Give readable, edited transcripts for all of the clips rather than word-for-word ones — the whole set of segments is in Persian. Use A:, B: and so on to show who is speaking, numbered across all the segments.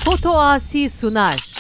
A: Foto Asi sunar.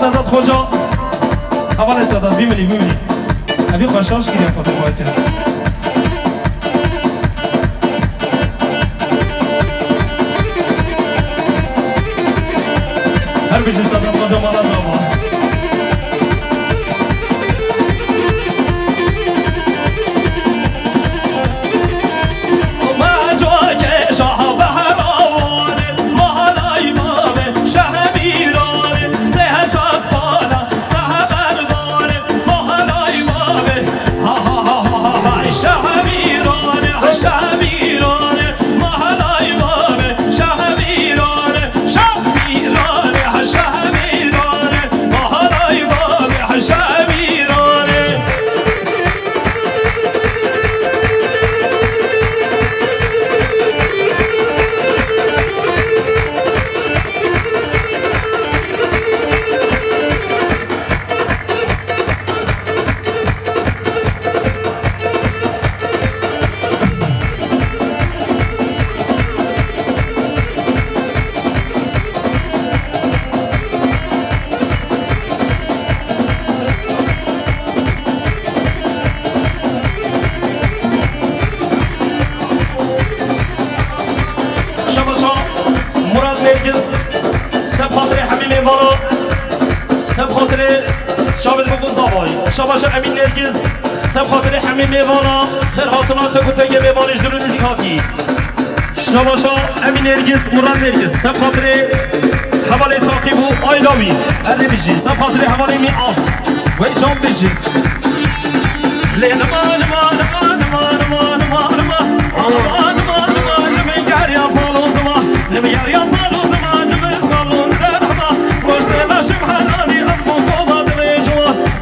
B: سادات خوجا اول سادات بیمونی ابی خوشحالش کنیم فاطمه باید کنیم هر بیشی سادات خوجا مالا داما شاباش امین نرگس سب خاطر همین میوانا خیر حاطنات کتنگ میوانش درون نزیکاتی شاباش امین نرگس مراد نرگس سب خاطر حواله تاقیب و آیلامی علی بیشی سب خاطر حواله می آت و ایجام بیشی لینا مان مان مان مان مان مان مان مان نمی گریا سالو زمان نمی گریا سالو زمان نمی سالون درما گوشت لاشم حنانی از بخوبا دلی جوان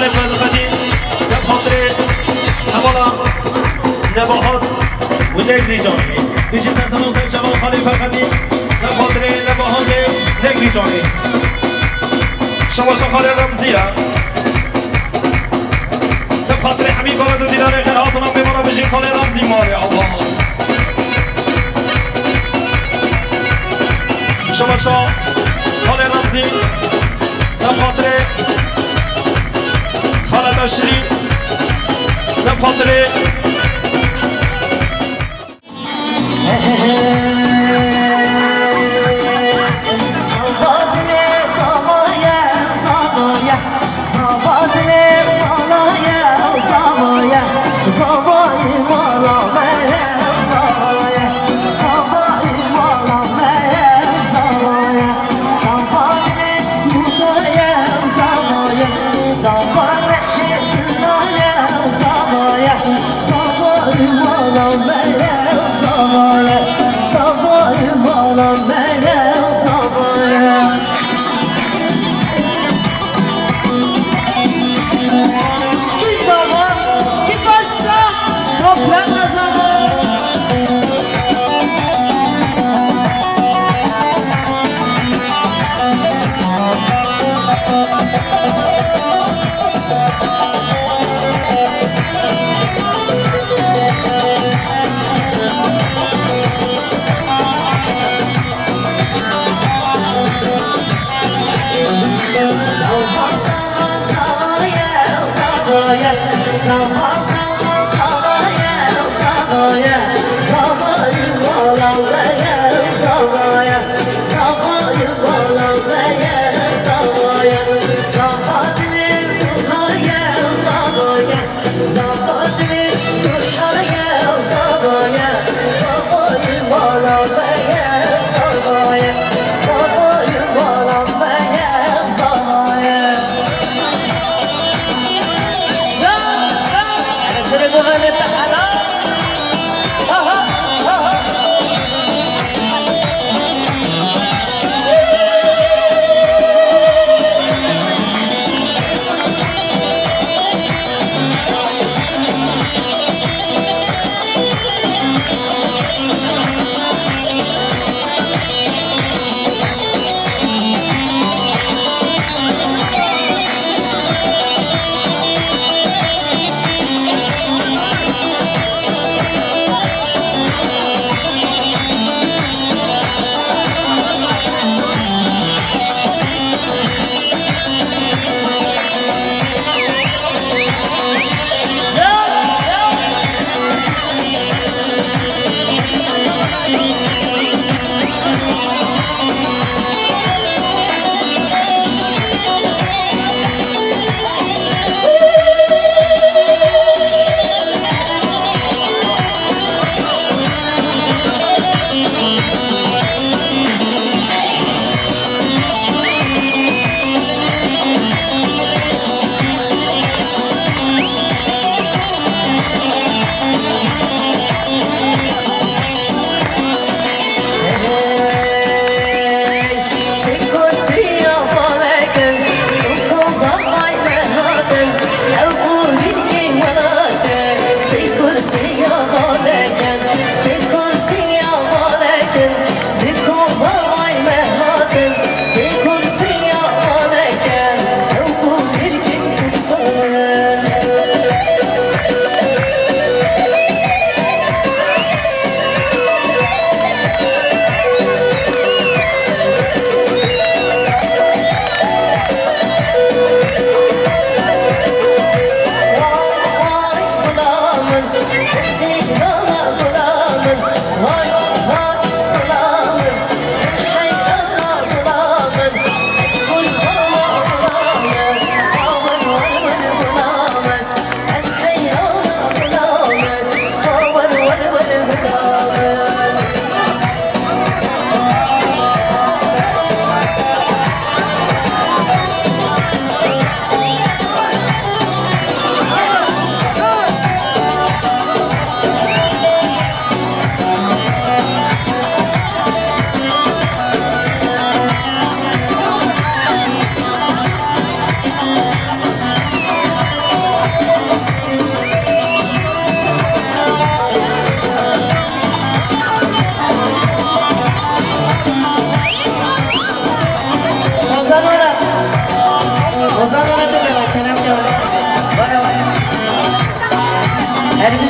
B: خالف القديم سب خاطري حوالا نباهات ونجري جاني بيجي سنسان سن شباب خالف القديم سب خاطري نباهات نجري جاني شما شخال رمزية سب خاطري حبيب ولد دينار خيراتنا بمرا بيجي خال رمزي ماري الله شما شخال رمزي سب خاطري خالد اشري سب خاطري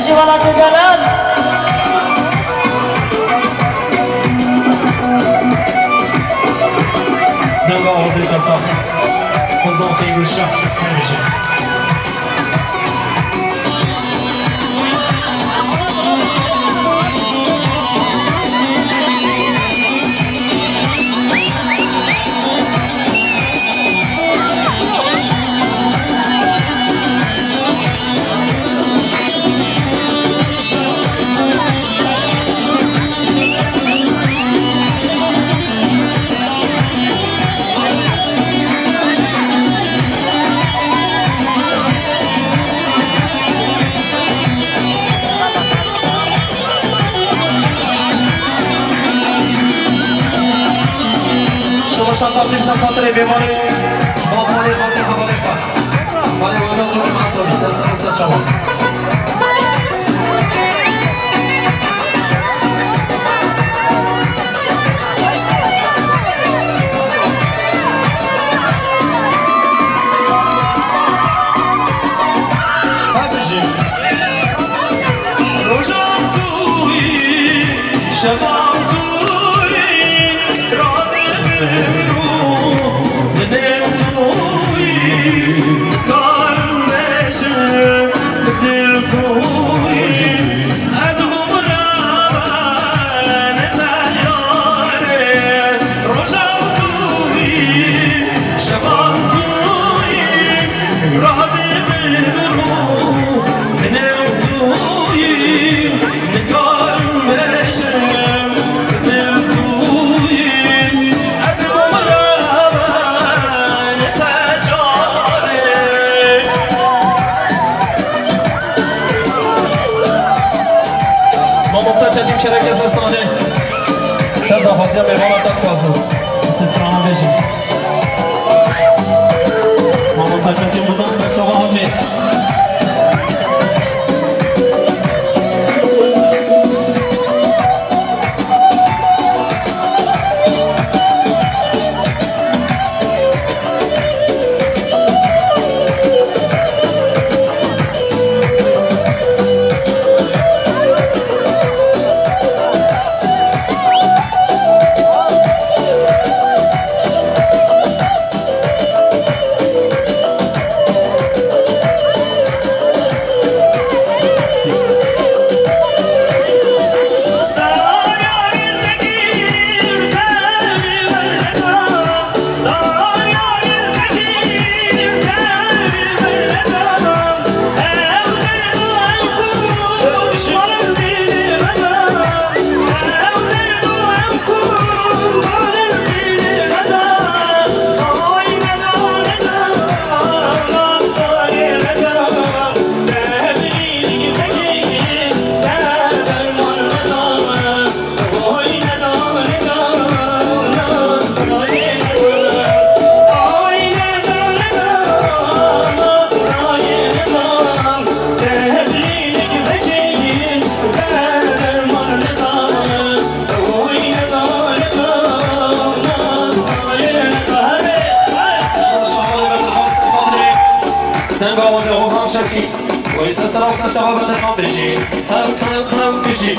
A: بشي ولا تقلل
B: دنگا آزی تصاف مضافه گوشه همیشه شانتاتی بسم خاطر بیماری با مالی باتی حوالی خواهد مالی وادا تو منطقی سست شما تبجی روشان توی شبان توی راده مستجدیم کرک از رسانه سر دافازی هم بیوان داد خوازم سسترانه بشیم ما مستجدیم بودن سر شما حاجی سلام شما بدنام بشی تنم بشی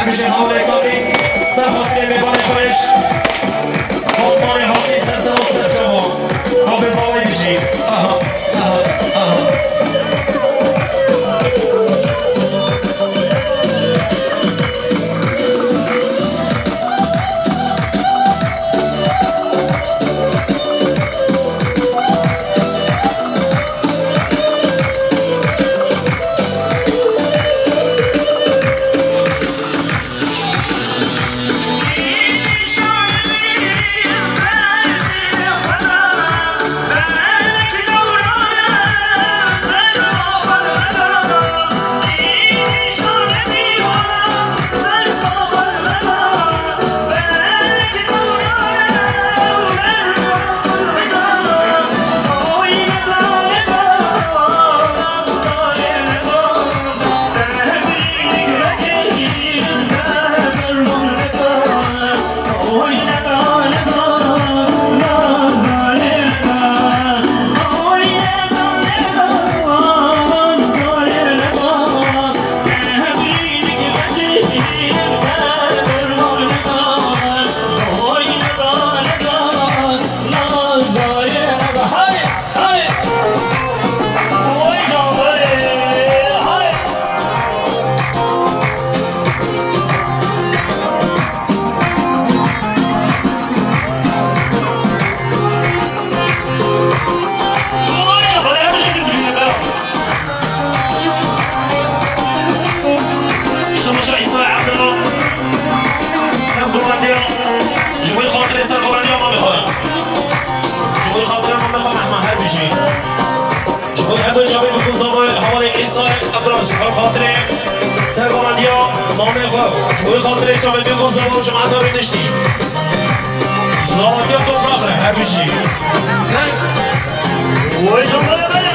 B: همیشه حال اکامی سرخواد که میبانه خواهش حال حالی سر شما حافظ حالی بشی
C: Dora
B: حتی جاوی بکن زبای حوالی ایسای ابراش بر خاطر سرگارندیا نامه خواه وی خاطر جاوی بکن زبای جمعتا بینشتی زباتیا تفرق ره هر بیشی زنگ وی جمعه بله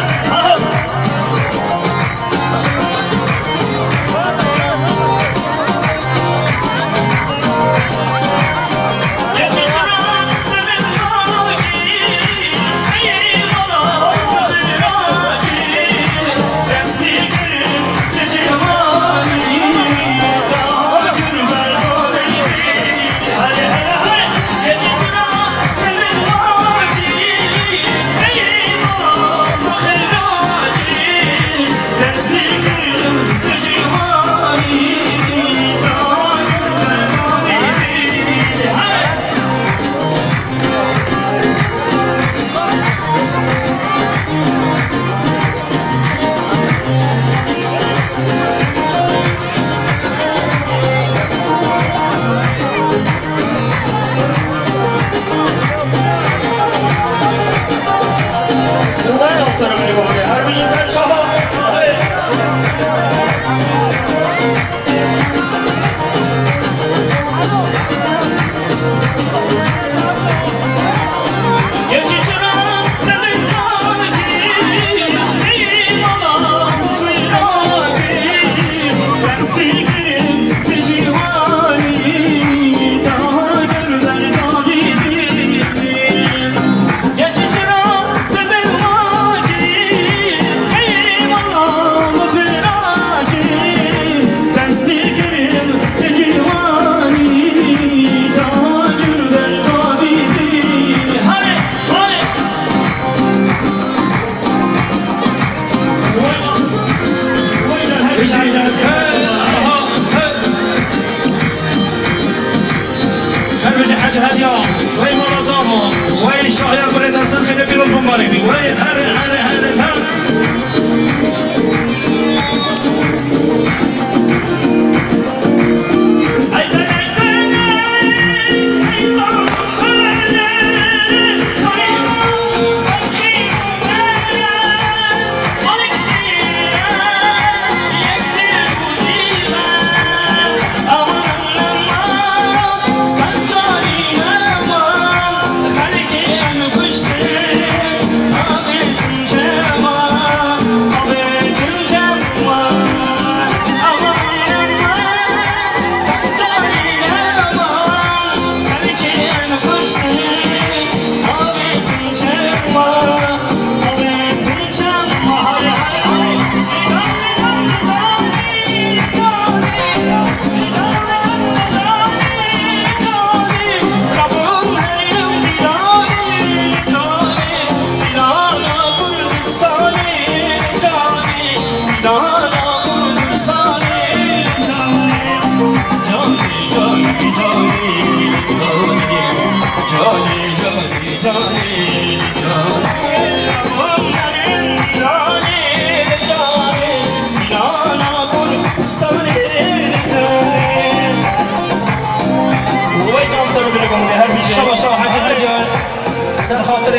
B: سر خاطر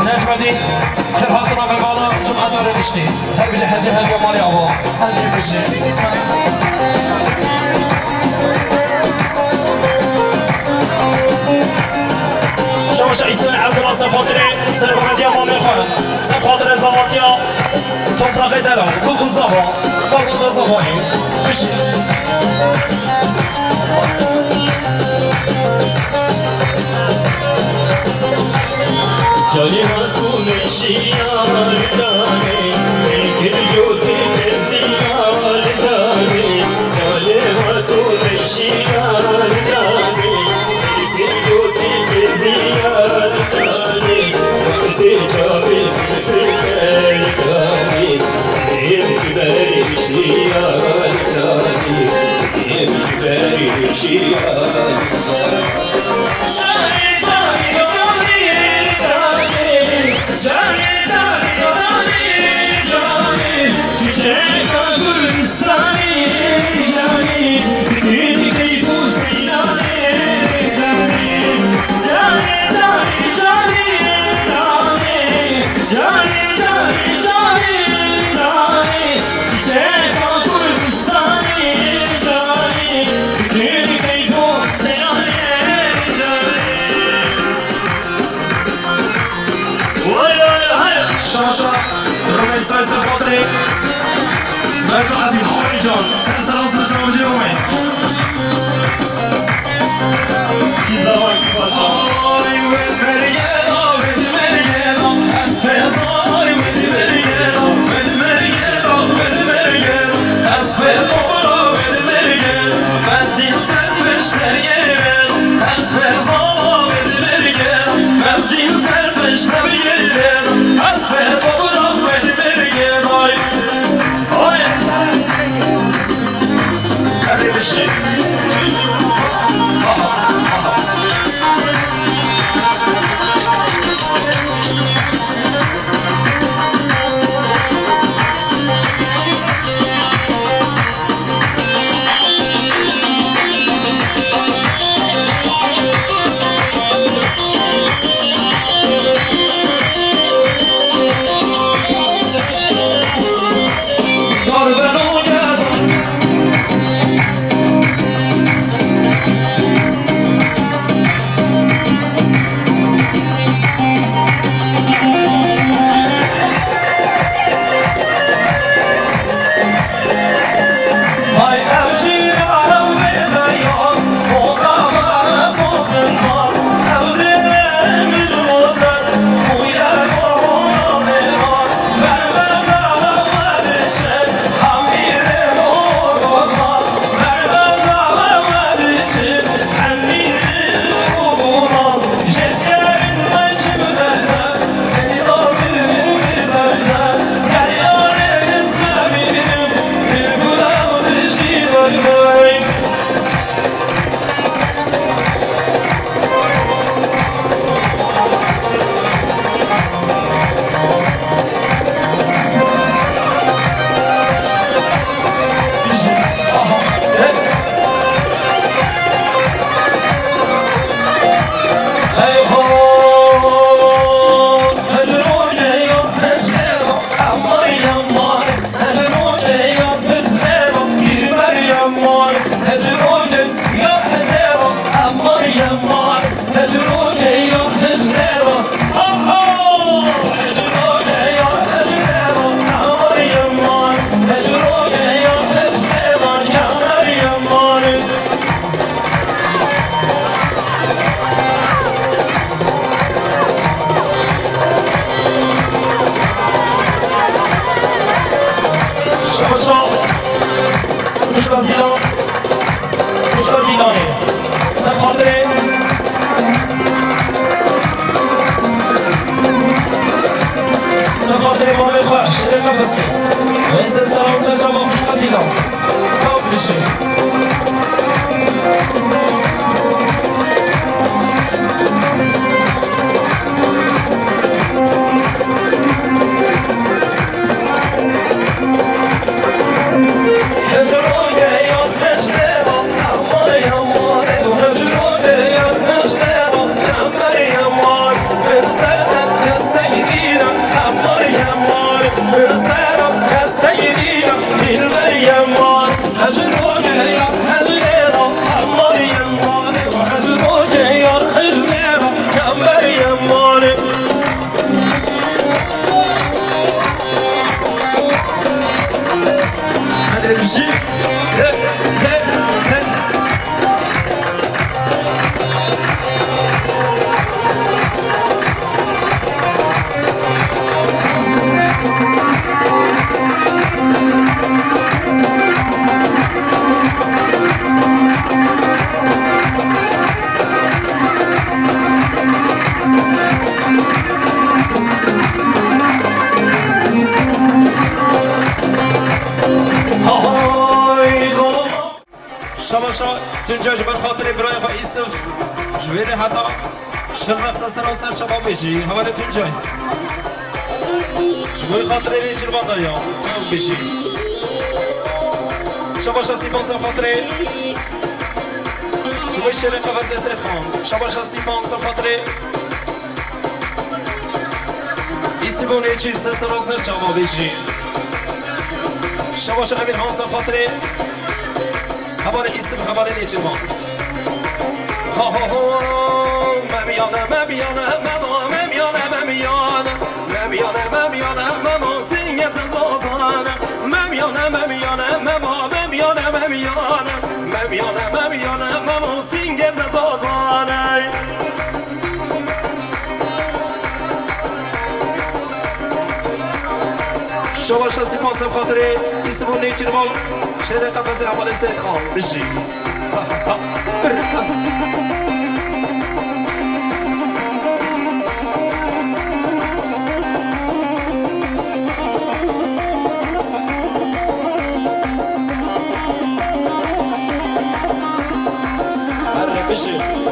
B: نجمدی کر خاطر به بالا جمعه داره نشتی هر بجه هر جهل یا مالی آبا هر بجه شماش عیسی عبدالله سر خاطر سر بغدی آبا میخواه سر خاطر زماتی ها تفرقه دارم بگو زبا بگو زبایی بشی
A: جانی هاتون شیار جانی دیگر جوتی زیار جانی جانی هاتون شیار جانی دیگر جوتی زیار جانی وقتی جاوی بکر جانی دیمش بری شیار جانی دیمش بری شیار جانی
B: شاشا رميس سايس خاطري مرد عزيز خوری جان سر سراس شما بجی رميس
A: İza var ki bata
B: Ay Medmergela Medmergela Espeza Ay Medmergela Medmergela Medmergela Espeza Medmergela Mezin serpeşler yerim Espeza Medmergela Mezin serpeşler yerim Espeza Medmergela Ay Hadi bir şey شما تنجا جبر خاطر ابراهیم و ایسف جویره حتی شرف سراسر شما بشی حواله تنجا جبر خاطر ریچر باندایا تمام بشی شما شاسی بانسا خاطر جبر شیر قفز اسد خان شما شاسی بانسا خاطر ایسی بونه چیر سراسر شما بشی شما شما امیر هانسا خاطر حواله اسم حواله نیچرمان ها ها ها ممیانه ممیانه ممیانه ممیانه ممیانه شما شاسی پاسم خاطره اسمون نیچین بال شده قفزه عمال سید خان بشی بشی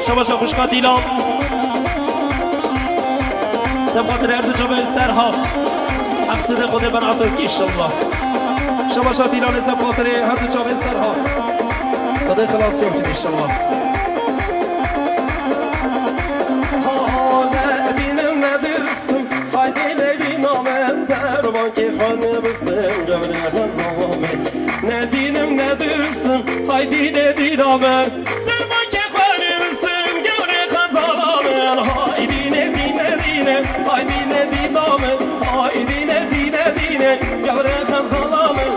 B: شباشا خوشقا دیلان سبخاطر هر دو جبه سرهات حفظه خود بر عطاکی انشالله شباشا دیلان سبخاطر هر دو جبه سرهات خدا خلاص یمتید انشالله خانه بستم جبر خزامه ندینم ندرسم haydi ne dinamer Serban ke khane bısım gevre khazamen haydi ne dine dine haydi ne dinamer haydi ne dine dine gevre khazamen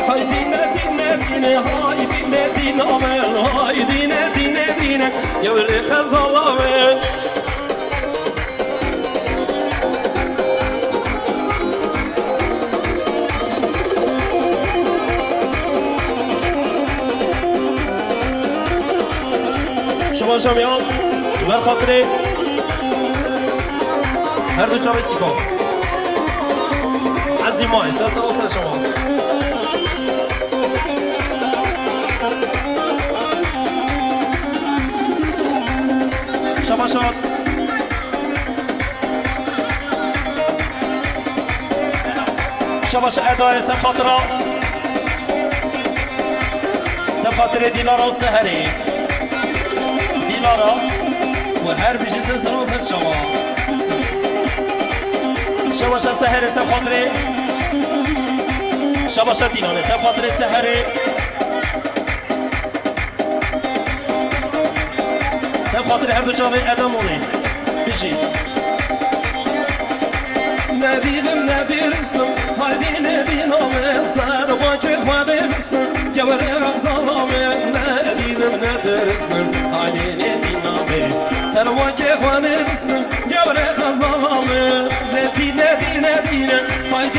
B: haydi ne dine dine haydi ne dinamer haydi ne dine dine gevre khazamen شما جمعیت بر خاطر هر دو جامعه سیکا عزیمای سرسه واسه شما شما شاد شما ادای سم خاطره سم خاطر دینارا و سهری دینارا و هر بیشی سراسر شما شباشا سهر سب خاطره شباشا دینانه سب خاطره سهره سب خاطره هر دو جامعه ادامونه بیشی ندیدم ندیرستم haydi ne diname sar bakır hadi bisem gevre zalame nedidim ne dersin haydi ne diname sar bakır hadi bisem gevre zalame ne dine haydi